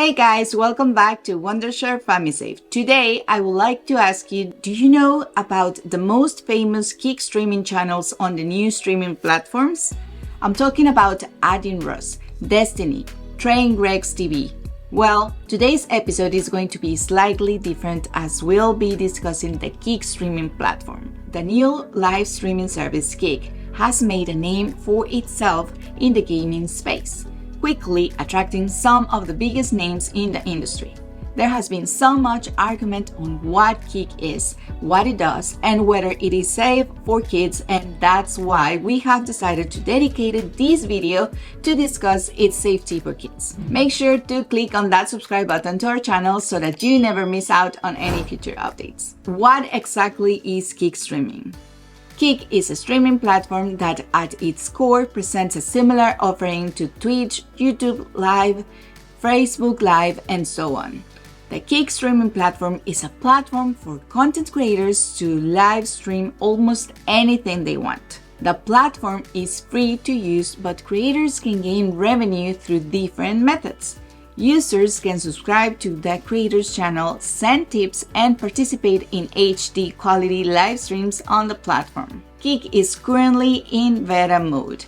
Hey guys, welcome back to Wondershare FamiSafe. Today, I would like to ask you, do you know about the most famous kick streaming channels on the new streaming platforms? I'm talking about Adin Ross, Destiny, Trainwrecks TV. Well, today's episode is going to be slightly different as we'll be discussing the kick streaming platform. The new live streaming service Kick has made a name for itself in the gaming space, quickly attracting some of the biggest names in the industry. There has been so much argument on what Kick is, what it does, and whether it is safe for kids, and that's why we have decided to dedicate this video to discuss its safety for kids. Make sure to click on that subscribe button to our channel so that you never miss out on any future updates. What exactly is Kick streaming? Kick is a streaming platform that at its core presents a similar offering to Twitch, YouTube Live, Facebook Live, and so on. The Kick streaming platform is a platform for content creators to live stream almost anything they want. The platform is free to use, but creators can gain revenue through different methods. Users can subscribe to the creator's channel, send tips, and participate in HD quality live streams on the platform. Kick is currently in beta mode.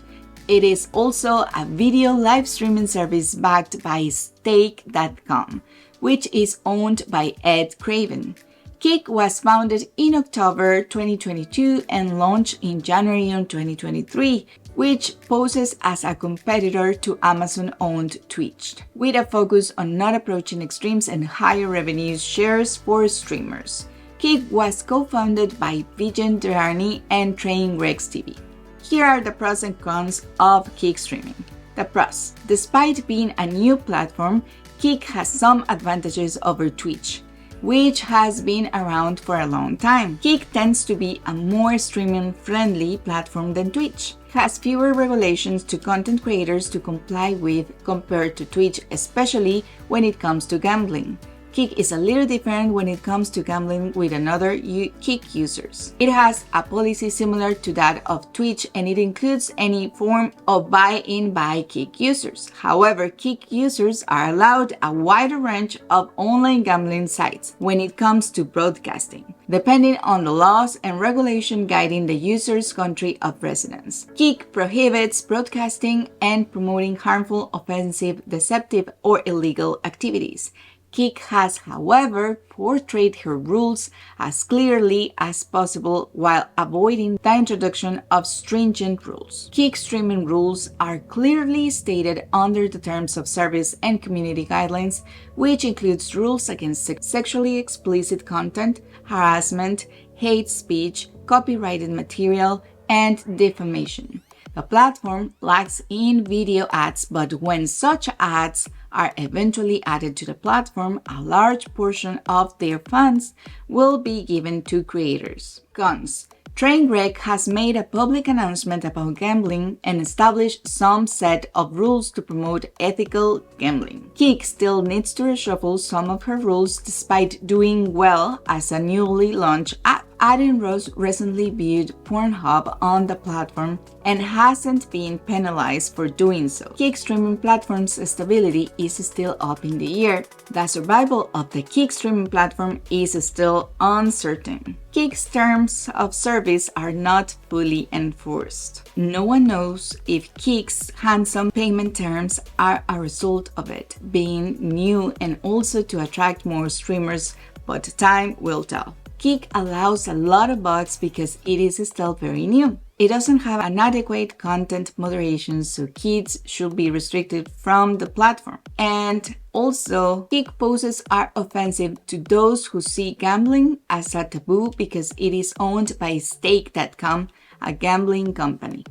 It is also a video live streaming service backed by Stake.com, which is owned by Ed Craven. Kick was founded in October 2022 and launched in January 2023, which poses as a competitor to Amazon-owned Twitch, with a focus on not approaching extremes and higher revenue shares for streamers. Kick was co-founded by Vijen Dharani and Trainwrecks TV. Here are the pros and cons of Kick streaming. The pros: despite being a new platform, Kick has some advantages over Twitch, which has been around for a long time. Kick tends to be a more streaming-friendly platform than Twitch. It has fewer regulations to content creators to comply with compared to Twitch, especially when it comes to gambling. Kick is a little different when it comes to gambling with other Kick users. It has a policy similar to that of Twitch, and it includes any form of buy-in by Kick users. However, Kick users are allowed a wider range of online gambling sites when it comes to broadcasting, depending on the laws and regulation guiding the user's country of residence. Kick prohibits broadcasting and promoting harmful, offensive, deceptive, or illegal activities. Kick has, however, portrayed her rules as clearly as possible while avoiding the introduction of stringent rules. Kick streaming rules are clearly stated under the terms of service and community guidelines, which includes rules against sexually explicit content, harassment, hate speech, copyrighted material, and defamation. The platform lacks in-video ads, but when such ads are eventually added to the platform, a large portion of their funds will be given to creators. Cons: Trainwreck has made a public announcement about gambling and established some set of rules to promote ethical gambling. Kick still needs to reshuffle some of her rules despite doing well as a newly launched app. Adin Ross recently viewed Pornhub on the platform and hasn't been penalized for doing so. Kick streaming platform's stability is still up in the air. The survival of the Kick streaming platform is still uncertain. Kick's terms of service are not fully enforced. No one knows if Kick's handsome payment terms are a result of it being new and also to attract more streamers, but time will tell. Kick allows a lot of bugs because it is still very new. It doesn't have an adequate content moderation, so kids should be restricted from the platform. And also, Kick posts are offensive to those who see gambling as a taboo because it is owned by Stake.com, a gambling company.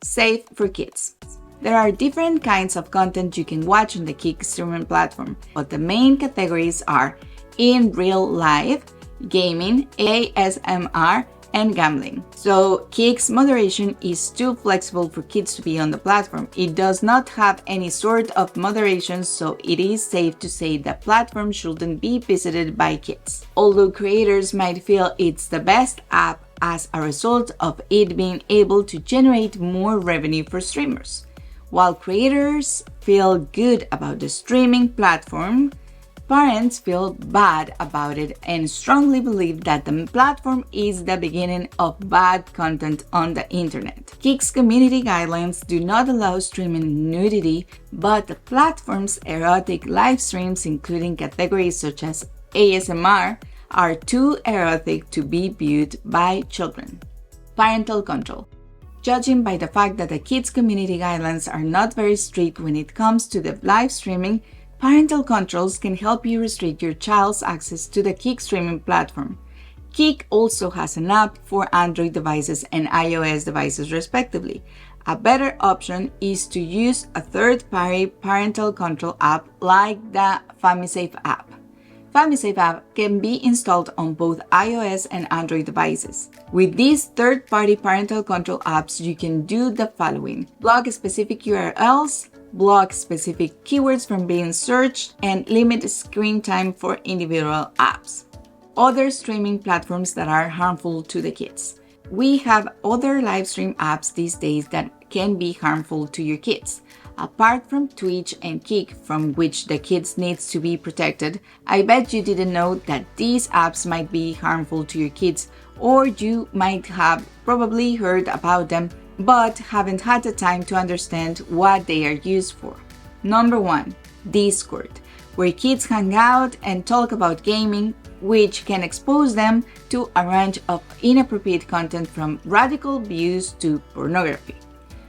Safe for kids. There are different kinds of content you can watch on the Kick streaming platform, but the main categories are in real life, gaming, ASMR, and gambling. So Kick's moderation is too flexible for kids to be on the platform. It does not have any sort of moderation, so it is safe to say the platform shouldn't be visited by kids. Although creators might feel it's the best app as a result of it being able to generate more revenue for streamers. While creators feel good about the streaming platform, parents feel bad about it and strongly believe that the platform is the beginning of bad content on the internet. Kick's community guidelines do not allow streaming nudity, but the platform's erotic live streams, including categories such as ASMR, are too erotic to be viewed by children. Parental control. Judging by the fact that the Kids community guidelines are not very strict when it comes to the live streaming, parental controls can help you restrict your child's access to the Kick streaming platform. Kick also has an app for Android devices and iOS devices respectively. A better option is to use a third-party parental control app like the FamiSafe app. FamiSafe app can be installed on both iOS and Android devices. With these third-party parental control apps, you can do the following: block specific URLs, block specific keywords from being searched, and limit screen time for individual apps. Other streaming platforms that are harmful to the kids. We have other live stream apps these days that can be harmful to your kids. Apart from Twitch and Kick, from which the kids needs to be protected, I bet you didn't know that these apps might be harmful to your kids, or you might have probably heard about them but haven't had the time to understand what they are used for. Number 1, Discord, where kids hang out and talk about gaming, which can expose them to a range of inappropriate content from radical views to pornography.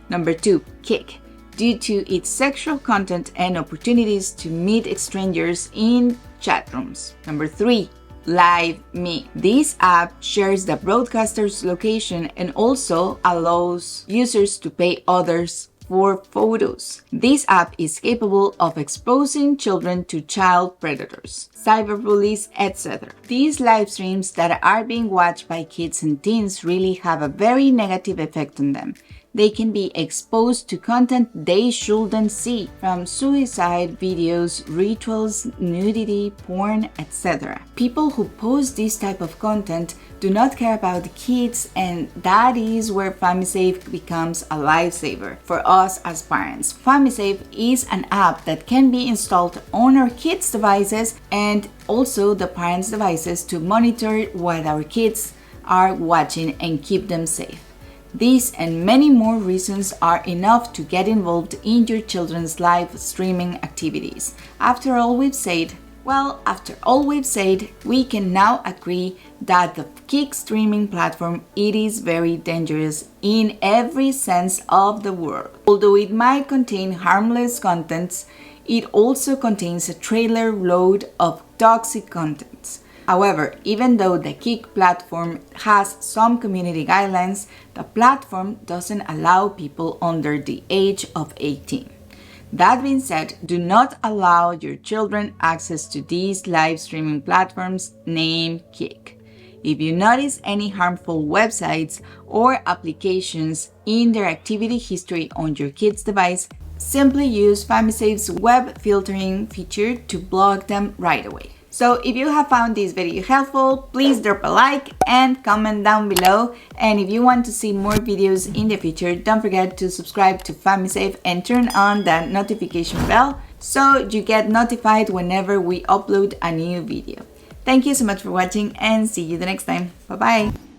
Number 2, Kick, due to its sexual content and opportunities to meet strangers in chat rooms. Number 3, LiveStream. This app shares the broadcaster's location and also allows users to pay others for photos. This app is capable of exposing children to child predators, cyberbullies, etc. These live streams that are being watched by kids and teens really have a very negative effect on them. They can be exposed to content they shouldn't see, from suicide videos, rituals, nudity, porn, etc. People who post this type of content do not care about the kids, and that is where FamiSafe becomes a lifesaver for us as parents. FamiSafe is an app that can be installed on our kids' devices and also the parents' devices to monitor what our kids are watching and keep them safe. These and many more reasons are enough to get involved in your children's live streaming activities. After all we've said, we can now agree that the Kick streaming platform, it is very dangerous in every sense of the word. Although it might contain harmless contents, it also contains a trailer load of toxic contents. However, even though the Kick platform has some community guidelines, the platform doesn't allow people under the age of 18. That being said, do not allow your children access to these live streaming platforms named Kick. If you notice any harmful websites or applications in their activity history on your kid's device, simply use FamiSafe's web filtering feature to block them right away. So if you have found this video helpful, please drop a like and comment down below. And if you want to see more videos in the future, don't forget to subscribe to FamiSafe and turn on that notification bell so you get notified whenever we upload a new video. Thank you so much for watching and see you the next time. Bye bye.